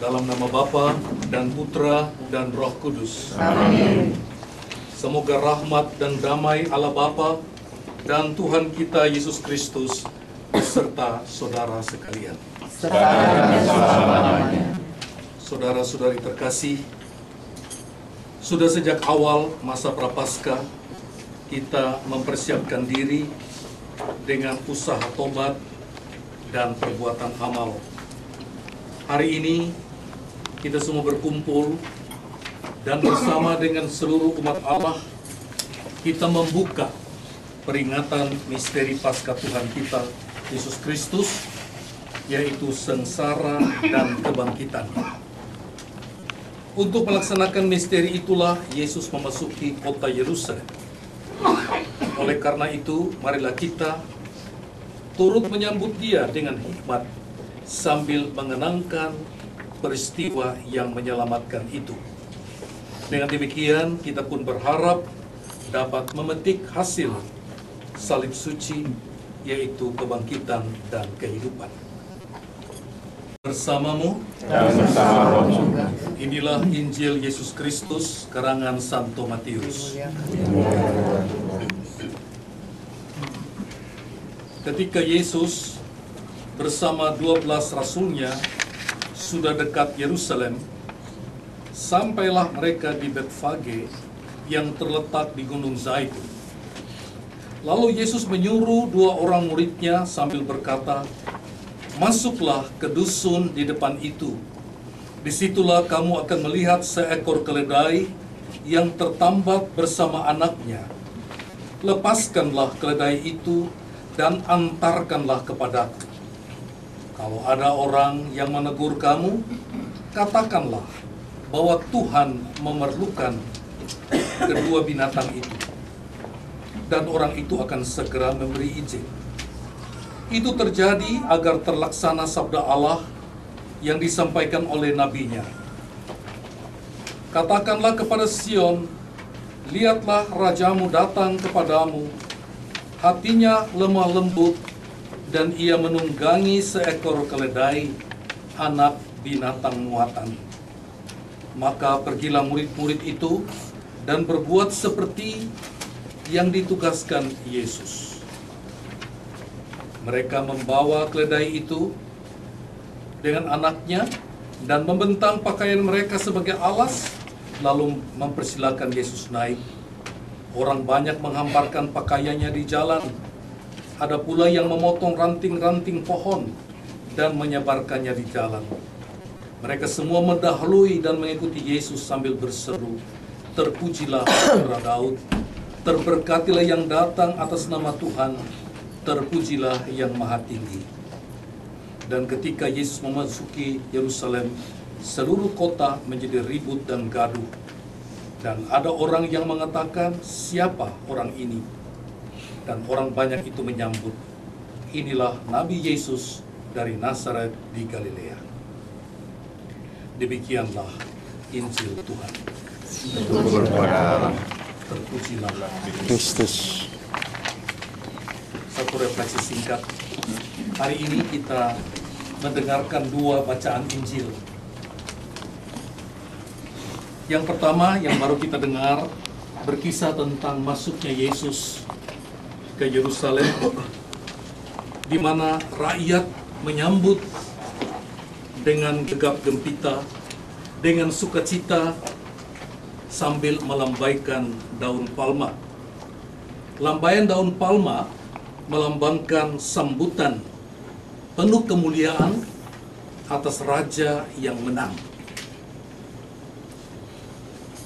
Dalam nama Bapa dan Putra dan Roh Kudus. Amin. Semoga rahmat dan damai Allah Bapa dan Tuhan kita Yesus Kristus beserta saudara sekalian. Saudara-saudari terkasih, sudah sejak awal masa Prapaskah kita mempersiapkan diri dengan usaha tobat dan perbuatan amal. Hari ini kita semua berkumpul dan bersama dengan seluruh umat Allah kita membuka peringatan misteri Paskah Tuhan kita Yesus Kristus, yaitu sengsara dan kebangkitannya. Untuk melaksanakan misteri itulah Yesus memasuki kota Yerusalem. Oleh karena itu, marilah kita turut menyambut Dia dengan hikmat sambil mengenangkan peristiwa yang menyelamatkan itu. Dengan demikian, kita pun berharap dapat memetik hasil salib suci, yaitu kebangkitan dan kehidupan. Bersamamu Dan bersama roh juga. Inilah Injil Yesus Kristus karangan Santo Matius. Ketika Yesus bersama 12 rasulnya sudah dekat Yerusalem, sampailah mereka di Betfage yang terletak di Gunung Zaitun. Lalu Yesus menyuruh 2 orang muridnya sambil berkata, "Masuklah ke dusun di depan itu. Disitulah kamu akan melihat seekor keledai yang tertambat bersama anaknya. Lepaskanlah keledai itu dan antarkanlah kepadaku. Kalau ada orang yang menegur kamu, katakanlah bahwa Tuhan memerlukan kedua binatang itu, dan orang itu akan segera memberi izin." Itu terjadi agar terlaksana sabda Allah yang disampaikan oleh nabinya. "Katakanlah kepada Sion, lihatlah rajamu datang kepadamu, hatinya lemah lembut, dan ia menunggangi seekor keledai, anak binatang muatan." Maka pergilah murid-murid itu dan berbuat seperti yang ditugaskan Yesus. Mereka membawa keledai itu dengan anaknya dan membentang pakaian mereka sebagai alas, lalu mempersilakan Yesus naik. Orang banyak menghamparkan pakaiannya di jalan. Ada pula yang memotong ranting-ranting pohon dan menyebarkannya di jalan. Mereka semua mendahului dan mengikuti Yesus sambil berseru, "Terpujilah Putra Daud, terberkatilah yang datang atas nama Tuhan, terpujilah yang Maha Tinggi." Dan ketika Yesus memasuki Yerusalem, seluruh kota menjadi ribut dan gaduh. Dan ada orang yang mengatakan, "Siapa orang ini?" Dan orang banyak itu menyambut, "Inilah Nabi Yesus dari Nazaret di Galilea." Demikianlah Injil Tuhan. Syukur kepada Allah. Terpujilah Kristus. Satu refleksi singkat. Hari ini kita mendengarkan 2 bacaan Injil. Yang pertama yang baru kita dengar berkisah tentang masuknya Yesus ke Yerusalem, di mana rakyat menyambut dengan gegap gempita, dengan sukacita sambil melambaikan daun palma. Lambaian daun palma melambangkan sambutan penuh kemuliaan atas raja yang menang.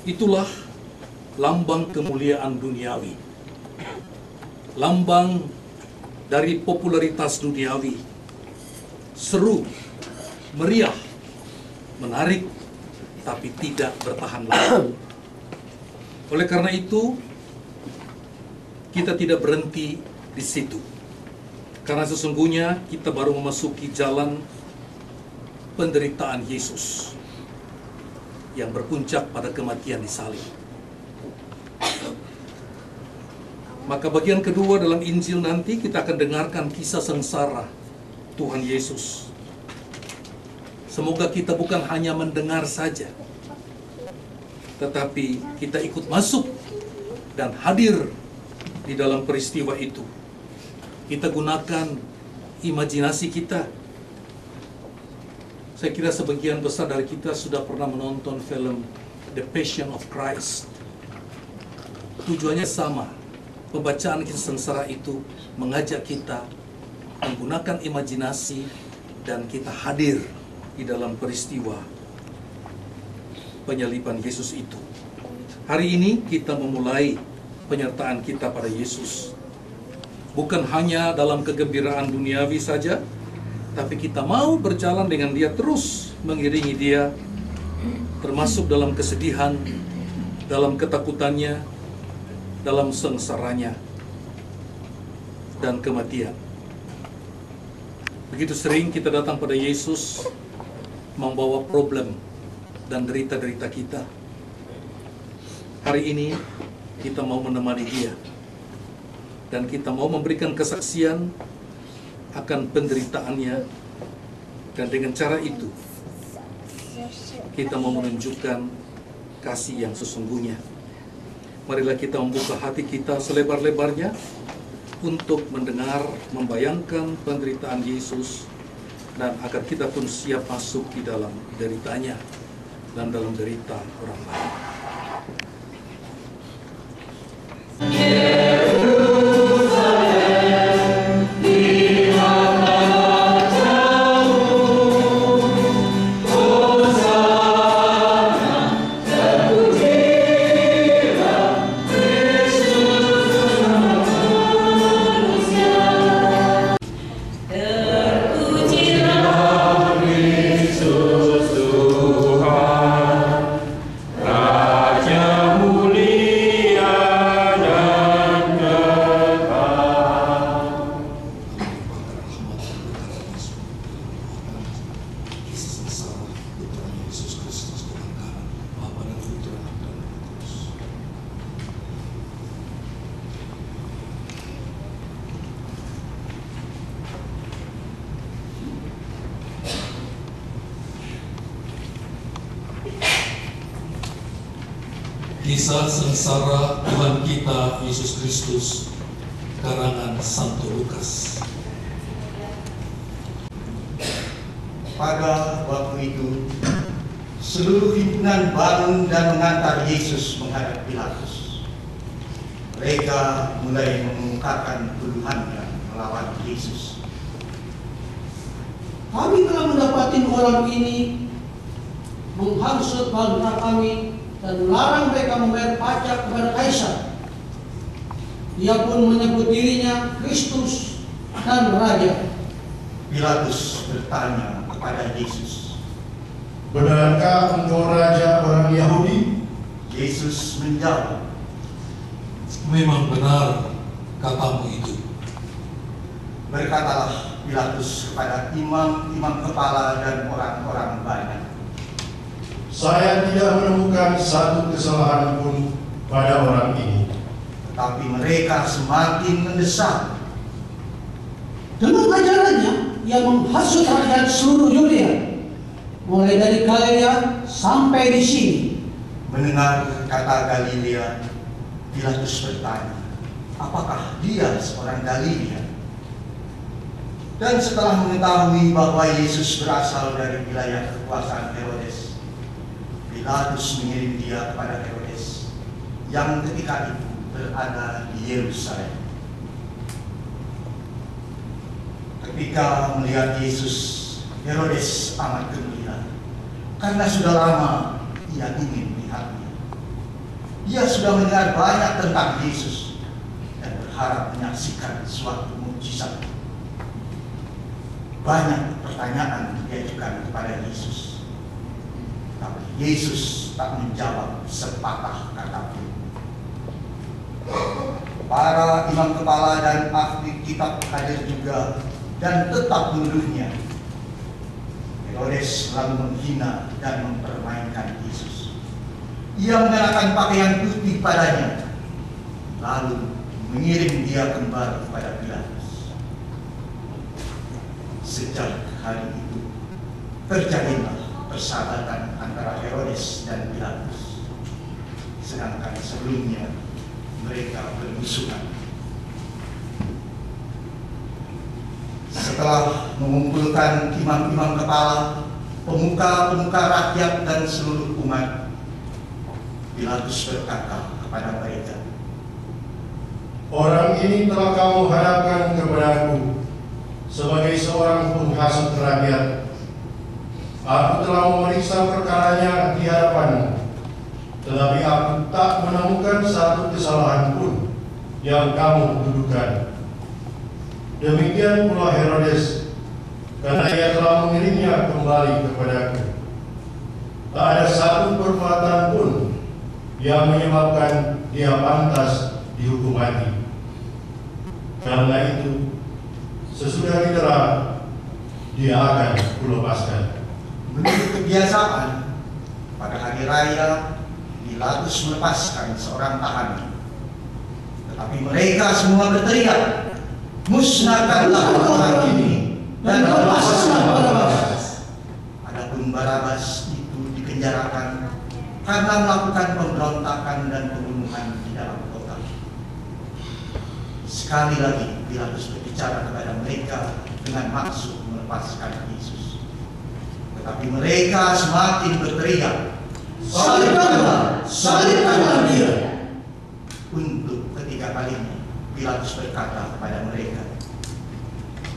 Itulah lambang kemuliaan duniawi, lambang dari popularitas duniawi, seru, meriah, menarik, tapi tidak bertahan lama. Oleh karena itu, kita tidak berhenti di situ. Karena sesungguhnya kita baru memasuki jalan penderitaan Yesus yang berpuncak pada kematian di salib. Maka bagian kedua dalam Injil nanti kita akan dengarkan kisah sengsara Tuhan Yesus. Semoga kita bukan hanya mendengar saja, tetapi kita ikut masuk dan hadir di dalam peristiwa itu. Kita gunakan imajinasi kita. Saya kira sebagian besar dari kita sudah pernah menonton film The Passion of Christ. Tujuannya sama. Pembacaan kisah sengsara itu mengajak kita menggunakan imajinasi dan kita hadir di dalam peristiwa penyaliban Yesus itu. Hari ini kita memulai penyertaan kita pada Yesus. Bukan hanya dalam kegembiraan duniawi saja, tapi kita mau berjalan dengan Dia, terus mengiringi Dia, termasuk dalam kesedihan, dalam ketakutannya, dalam sengsaranya, dan kematian. Begitu sering kita datang pada Yesus membawa problem dan derita-derita kita. Hari ini kita mau menemani Dia, dan kita mau memberikan kesaksian akan penderitaannya, dan dengan cara itu kita mau menunjukkan kasih yang sesungguhnya. Marilah kita membuka hati kita selebar-lebarnya untuk mendengar, membayangkan penderitaan Yesus, dan agar kita pun siap masuk di dalam deritanya dan dalam derita orang lain. Kisah sengsara Tuhan kita Yesus Kristus, karangan Santo Lukas. Pada waktu itu, seluruh himpunan bangun dan mengantar Yesus menghadap Pilatus. Mereka mulai mengungkapkan tuduhannya melawan Yesus. Kami telah mendapati orang ini menghasut bangsa kami dan melarang mereka membayar pajak kepada Kaisar. Dia pun menyebut dirinya Kristus dan Raja. Pilatus bertanya kepada Yesus, "Benarkah engkau raja orang Yahudi?" Yesus menjawab, Memang benar katamu itu. Berkatalah Pilatus kepada imam-imam kepala dan orang-orang banyak, "Saya tidak menemukan satu kesalahan pun pada orang ini." tetapi mereka semakin mendesak. Dengan ajarannya, ia menghasut rakyat seluruh Yudea, mulai dari Galilea sampai di sini. Mendengar kata Galilea, Pilatus bertanya, apakah dia seorang Galilea? Dan setelah mengetahui bahwa Yesus berasal dari wilayah kekuasaan Herodes, Pilatus mengirim dia kepada Herodes, yang ketika itu berada di Yerusalem. Ketika melihat Yesus, Herodes amat gembira, karena sudah lama ia ingin melihatnya. Ia sudah mendengar banyak tentang Yesus dan berharap menyaksikan suatu mukjizat. Banyak pertanyaan diajukan kepada Yesus, tapi Yesus tak menjawab sepatah kata pun. Para imam kepala dan ahli kitab hadir juga dan tetap menuduhnya. Herodes lalu menghina dan mempermainkan Yesus. Ia mengenakan pakaian putih padanya, lalu mengirim dia kembali kepada Pilatus. Sejak hari itu, terjalinlah persahabatan antara Herodes dan Pilatus. Sedangkan sebelumnya mereka bermusuhan. Setelah mengumpulkan imam-imam kepala, pemuka-pemuka rakyat dan seluruh umat, Pilatus berkata kepada mereka, "Orang ini telah kamu hadapkan kepadaku sebagai seorang penghasut rakyat. Aku telah memeriksa perkaranya di hadapanmu, tetapi aku tak menemukan satu kesalahan pun yang kamu dudukan. Demikian pula Herodes, karena ia telah mengirimnya kembali kepadaku. Tak ada satu perbuatan pun yang menyebabkan dia pantas dihukum mati. Karena itu, sesudah didera, dia akan kulepaskan." Menurut kebiasaan, pada hari raya Pilatus melepaskan seorang tahanan. Tetapi mereka semua berteriak, "Musnahkanlah orang ini dan lepaskanlah Barabas." Adapun Barabas itu dipenjarakan karena melakukan pemberontakan dan pembunuhan di dalam kota. Sekali lagi Pilatus berbicara kepada mereka dengan maksud melepaskan Yesus. Tetapi mereka semakin berteriak, "Salibkanlah, salibkanlah dia." Untuk ketiga kalinya Pilatus berkata kepada mereka,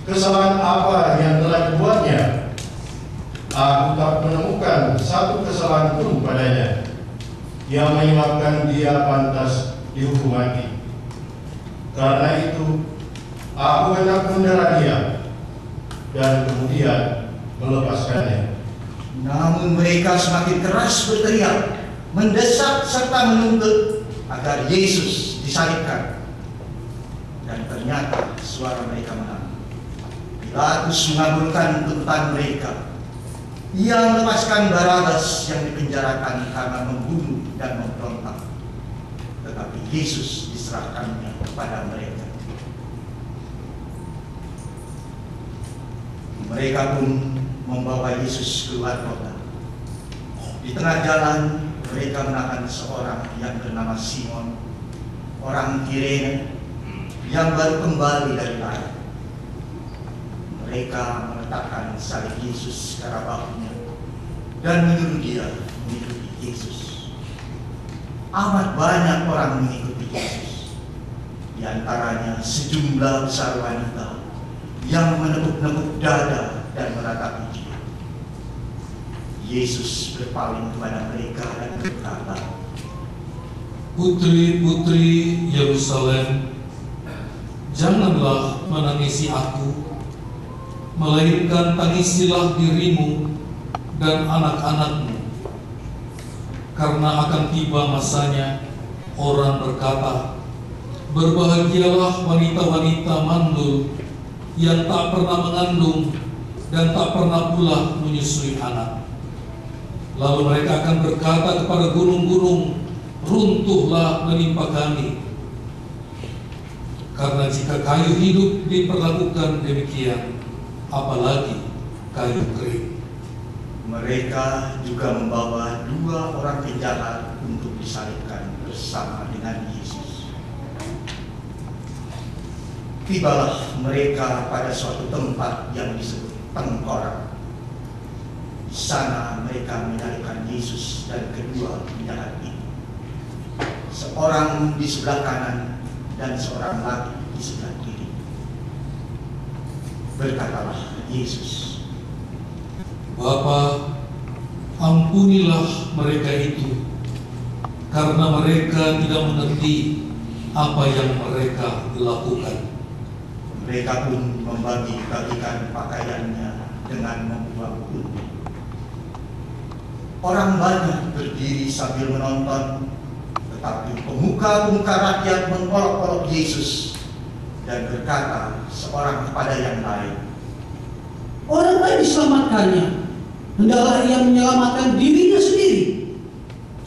"Kesalahan apa yang telah dibuatnya? Aku tak menemukan satu kesalahan pun padanya yang menyebabkan dia pantas dihukum mati. Karena itu, aku hendak mendera dia dan kemudian melepaskannya." Namun mereka semakin keras berteriak, mendesak serta menuntut agar Yesus disalibkan. Dan ternyata suara mereka menang. Pilatus mengabulkan tuntutan mereka. Ia melepaskan Barabas yang dipenjarakan karena membunuh dan memberontak. Tetapi Yesus diserahkannya kepada mereka. Mereka pun membawa Yesus keluar kota. Di tengah jalan, mereka menahan seorang yang bernama Simon, orang Kirene, yang baru kembali dari laut. Mereka meletakkan salib Yesus ke arah bahunya dan menyuruh dia mengikuti Yesus. Amat banyak orang mengikuti Yesus, di antaranya sejumlah besar wanita yang menepuk-nepuk dada dan meratapi dia. Yesus berpaling kepada mereka dan berkata, "Putri-putri Yerusalem, janganlah menangisi aku, melainkan tangisilah dirimu dan anak-anakmu. Karena akan tiba masanya orang berkata, berbahagialah wanita-wanita mandul yang tak pernah mengandung dan tak pernah pula menyusui anak. Lalu mereka akan berkata kepada gunung-gunung, runtuhlah menimpa kami. Karena jika kayu hidup diperlakukan demikian, apalagi kayu kering." Mereka juga membawa dua orang penjahat untuk disalibkan bersama dengan Yesus. Tibalah mereka pada suatu tempat yang disebut Tengkorak. Di sana mereka menyalibkan Yesus dan kedua penjahat itu, seorang di sebelah kanan dan seorang lagi di sebelah kiri. Berkatalah Yesus, "Bapa, ampunilah mereka itu, karena mereka tidak mengerti apa yang mereka lakukan." Mereka pun membagi-bagikan pakaiannya dengan membuang pundi. Orang banyak berdiri sambil menonton, tetapi pemuka-pemuka rakyat mengolok-olok Yesus dan berkata seorang kepada yang lain, Orang lain diselamatkannya, hendaklah ia menyelamatkan dirinya sendiri.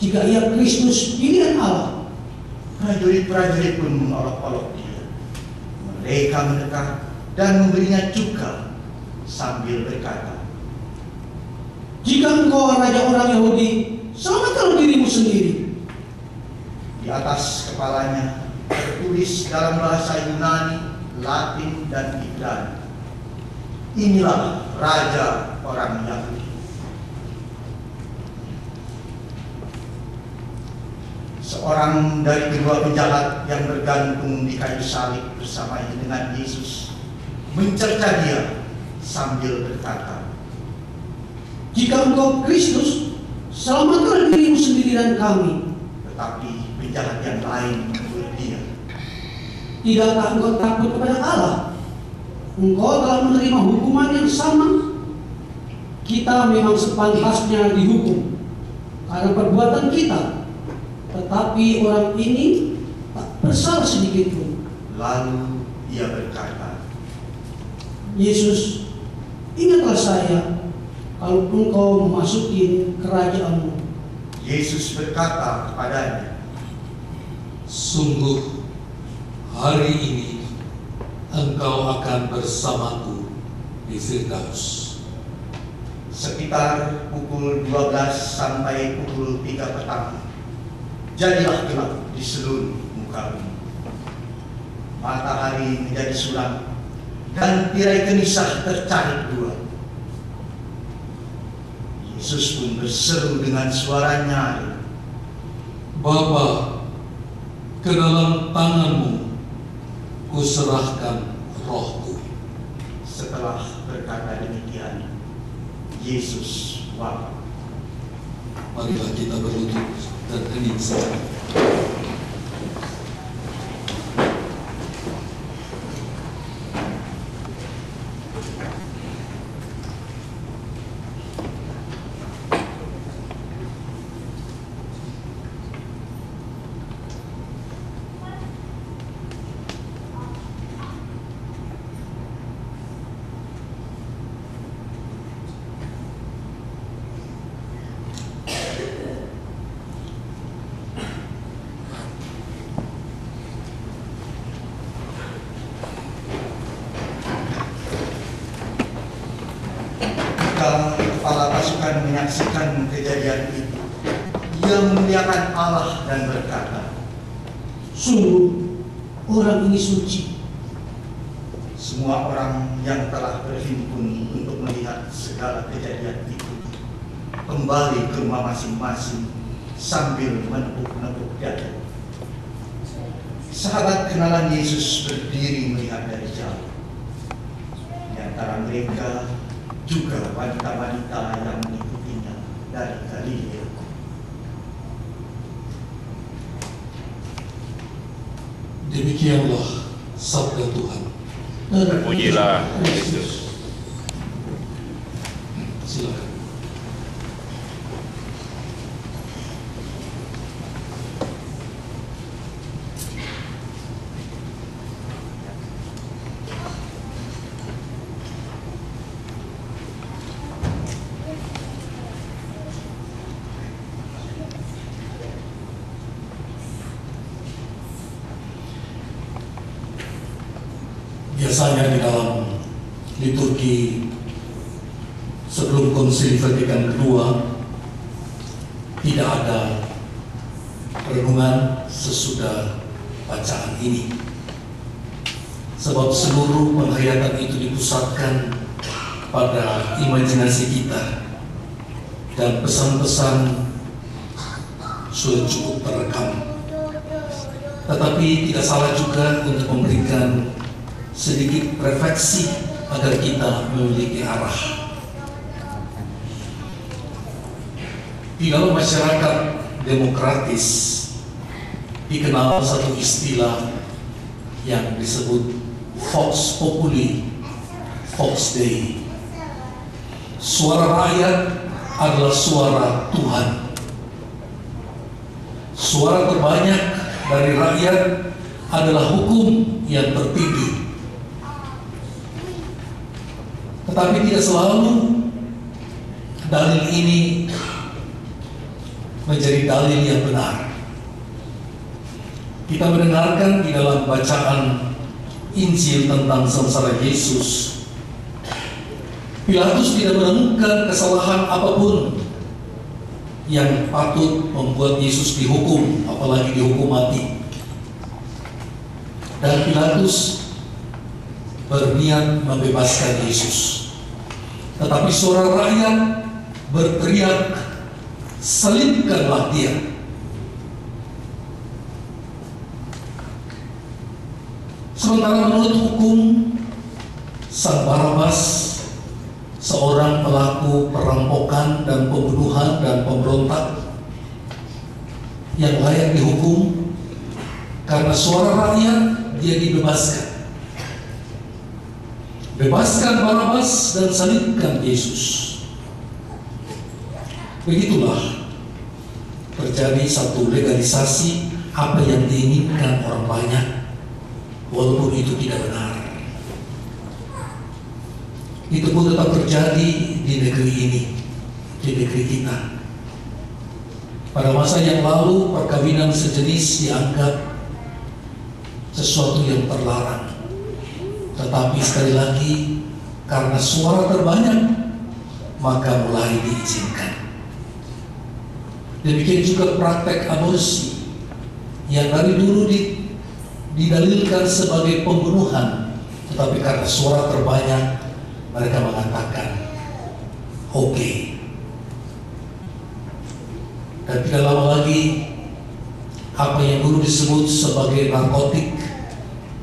Jika ia Kristus, pilihan Allah. Prajurit-prajurit pun mengolok-olok dia. Mereka mendekat dan memberinya cuka sambil berkata, Jika engkau raja orang Yahudi, selamatkanlah dirimu sendiri. Di atas kepalanya tertulis dalam bahasa Yunani, Latin, dan Ibrani, inilah raja orang Yahudi. Seorang dari kedua penjahat yang bergantung di kayu salib bersama dengan Yesus mencerca dia sambil berkata, Jika engkau Kristus, selamatkanlah dirimu sendiri dan kami. Tetapi penjahat yang lain menegur dia, Tidakkah engkau takut kepada Allah? Engkau telah menerima hukuman yang sama. Kita memang sepantasnya dihukum karena perbuatan kita, tetapi orang ini tak bersalah sedikit pun. Lalu ia berkata, Yesus, ingatlah saya kalau engkau memasuki kerajaanmu. Yesus berkata kepadanya, Sungguh hari ini engkau akan bersamaku di Firdaus. sekitar pukul 12 sampai pukul 3 petang, jadilah gelap di seluruh muka bumi. Matahari menjadi suram dan tirai gelisah tercarik dua. Yesus pun berseru dengan suara nyaring, Bapa, ke dalam tanganmu kuserahkan rohku. Setelah berkata demikian, Yesus wafat. Marilah kita berlutut dan hening sejenak. Kepala pasukan menyaksikan kejadian itu, ia memuliakan Allah dan berkata, Sungguh, orang ini suci. semua orang yang telah berhimpun untuk melihat segala kejadian itu kembali ke rumah masing-masing sambil menepuk-nepuk dada. Sahabat kenalan Yesus berdiri melihat dari jauh. Di antara mereka juga wanita-wanita yang mengikutinya dari Galilea. Demikianlah sabda Tuhan. Terpujilah Kristus. Silakan. Biasanya di dalam liturgi sebelum Konsili Vatikan kedua tidak ada renungan sesudah bacaan ini, sebab seluruh penghayatan itu dipusatkan pada imajinasi kita dan pesan-pesan sudah cukup terekam. Tetapi tidak salah juga untuk memberikan sedikit refleksi agar kita memiliki arah. Di dalam masyarakat demokratis dikenal satu istilah yang disebut Vox Populi, Vox Dei. Suara rakyat adalah suara Tuhan. Suara terbanyak dari rakyat adalah hukum yang tertinggi. Tetapi tidak selalu dalil ini menjadi dalil yang benar. Kita mendengarkan di dalam bacaan Injil tentang sengsara Yesus, Pilatus tidak menemukan kesalahan apapun yang patut membuat Yesus dihukum, apalagi dihukum mati. Dan Pilatus berniat membebaskan Yesus. Tetapi suara rakyat berteriak, "Salibkanlah dia." Sementara menurut hukum, Sang Barabas, seorang pelaku perampokan dan pembunuhan dan pemberontak yang layak dihukum, karena suara rakyat dia dibebaskan. Bebaskan Barabas dan salibkan Yesus. Begitulah terjadi satu legalisasi apa yang diinginkan orang banyak, walaupun itu tidak benar. Itu pun tetap terjadi di negeri ini, di negeri kita. Pada masa yang lalu, perkawinan sejenis dianggap sesuatu yang terlarang. Tetapi sekali lagi, karena suara terbanyak, maka mulai diizinkan. Demikian juga praktek aborsi yang dari dulu didalilkan sebagai pembunuhan, tetapi karena suara terbanyak, mereka mengatakan oke. Dan tidak lama lagi, apa yang dulu disebut sebagai narkotik,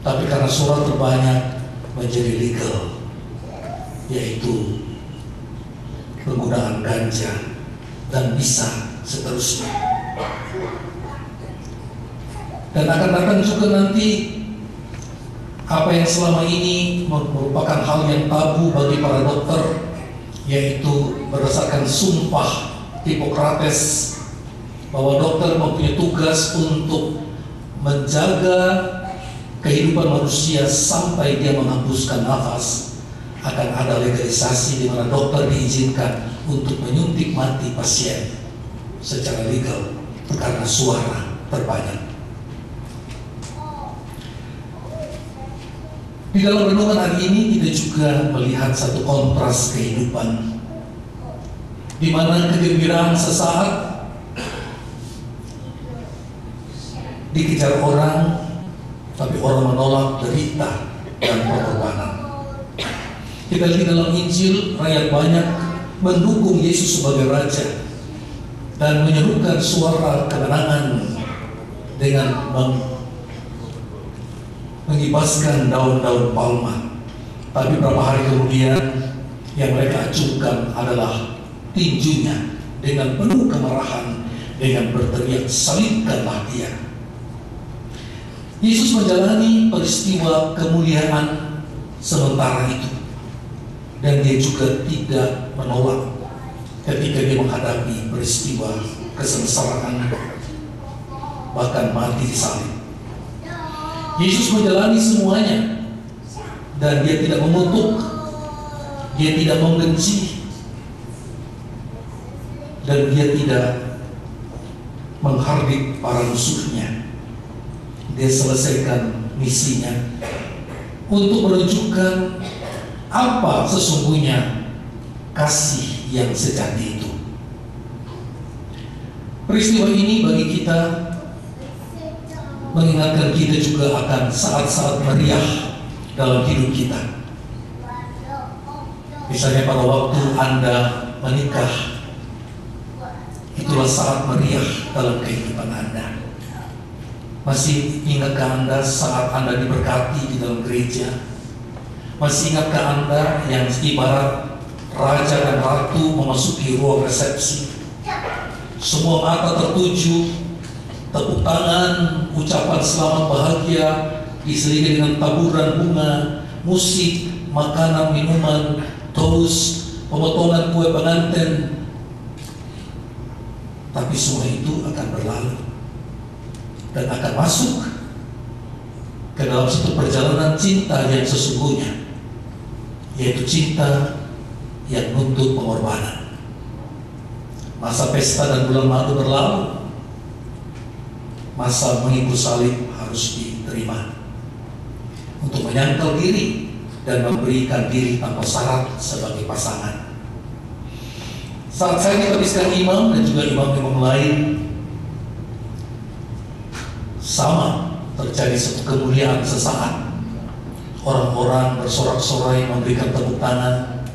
tapi karena suara terbanyak menjadi legal, yaitu penggunaan ganja, dan bisa seterusnya. Dan akan datang juga nanti apa yang selama ini merupakan hal yang tabu bagi para dokter, yaitu berdasarkan sumpah Hippocrates bahwa dokter mempunyai tugas untuk menjaga kehidupan manusia sampai dia menghembuskan nafas. Akan ada legalisasi di mana dokter diizinkan untuk menyuntik mati pasien secara legal karena suara terbanyak. Di dalam renungan hari ini kita juga melihat satu kontras kehidupan, di mana kegembiraan sesaat dikejar orang, tapi orang menolak derita dan pengorbanan. Kita lihat dalam Injil, rakyat banyak mendukung Yesus sebagai Raja dan menyerukan suara kemenangan dengan mengibaskan daun-daun palma. Tapi beberapa hari kemudian yang mereka acungkan adalah tinjunya dengan penuh kemarahan, dengan berteriak, "Salibkanlah dia." Yesus menjalani peristiwa kemuliaan sementara itu, dan dia juga tidak menolak ketika dia menghadapi peristiwa kesengsaraan, bahkan mati di salib. Yesus menjalani semuanya, dan dia tidak mengutuk, dia tidak membenci, dan dia tidak menghardik para musuhnya. Dia selesaikan misinya untuk menunjukkan apa sesungguhnya kasih yang sejati itu. Peristiwa ini bagi kita mengingatkan kita juga akan saat-saat meriah dalam hidup kita. Misalnya pada waktu Anda menikah, itulah saat meriah dalam kehidupan Anda. Masih ingatkah Anda saat Anda diberkati di dalam gereja? Masih ingatkah Anda yang ibarat raja dan ratu memasuki ruang resepsi? Semua mata tertuju, tepuk tangan, ucapan selamat bahagia, diselingi dengan taburan bunga, musik, makanan, minuman, toast, pemotongan kue pengantin. Tapi semua itu akan berlalu dan akan masuk ke dalam satu perjalanan cinta yang sesungguhnya, yaitu cinta yang menuntut pengorbanan. Masa pesta dan bulan madu berlalu, masa mengikut salib harus diterima. Untuk menyangkal diri dan memberikan diri tanpa syarat sebagai pasangan. Saat saya dihabiskan imam dan juga imam-imam lain, sama terjadi satu kemuliaan sesaat. Orang-orang bersorak-sorai memberikan tepuk tangan.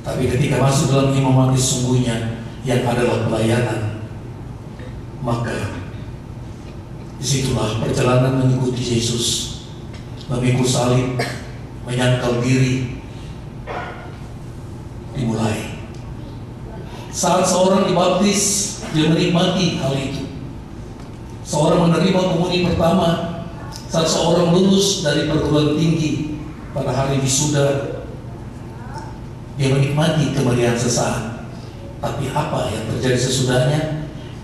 Tapi ketika masuk dalam imamat sesungguhnya yang adalah pelayanan, maka disitulah perjalanan mengikuti Yesus, memikul salib, menyangkal diri, dimulai. Saat seorang dibaptis, dia menikmati hal itu. Seorang menerima komuni pertama, saat seorang lulus dari perguruan tinggi pada hari wisuda, dia menikmati kemeriahan sesaat. Tapi apa yang terjadi sesudahnya?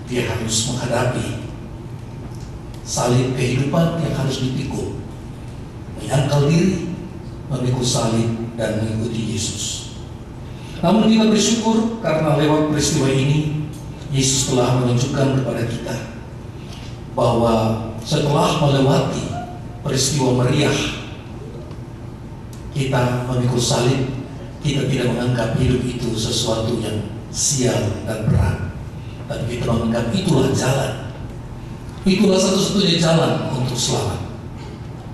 Dia harus menghadapi salib kehidupan yang harus dipikul, menyangkal diri, memikul salib, dan mengikuti Yesus. Namun kita bersyukur karena lewat peristiwa ini Yesus telah menunjukkan kepada kita bahwa setelah melewati peristiwa meriah, kita memikul salib, kita tidak menganggap hidup itu sesuatu yang sial dan berat, tapi kita menganggap itulah jalan, itulah satu-satunya jalan untuk selamat.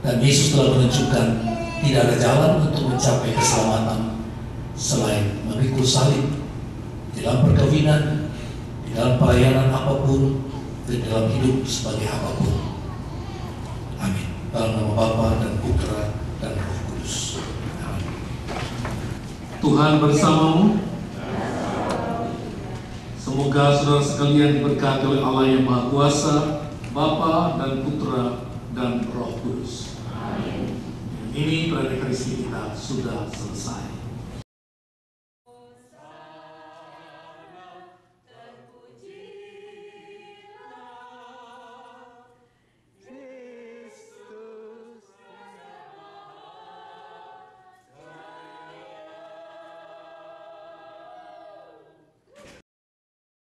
Dan Yesus telah menunjukkan tidak ada jalan untuk mencapai keselamatan selain memikul salib di dalam perkawinan, di dalam pelayanan apapun, di dalam hidup sebagai apapun. Amin. Dalam nama Bapa dan Putra dan Roh Kudus. Amin. Tuhan bersamamu. Semoga saudara sekalian diberkati oleh Allah yang Maha Kuasa, Bapa dan Putra dan Roh Kudus. Amin. Ini perayaan Ekaristi kita sudah selesai.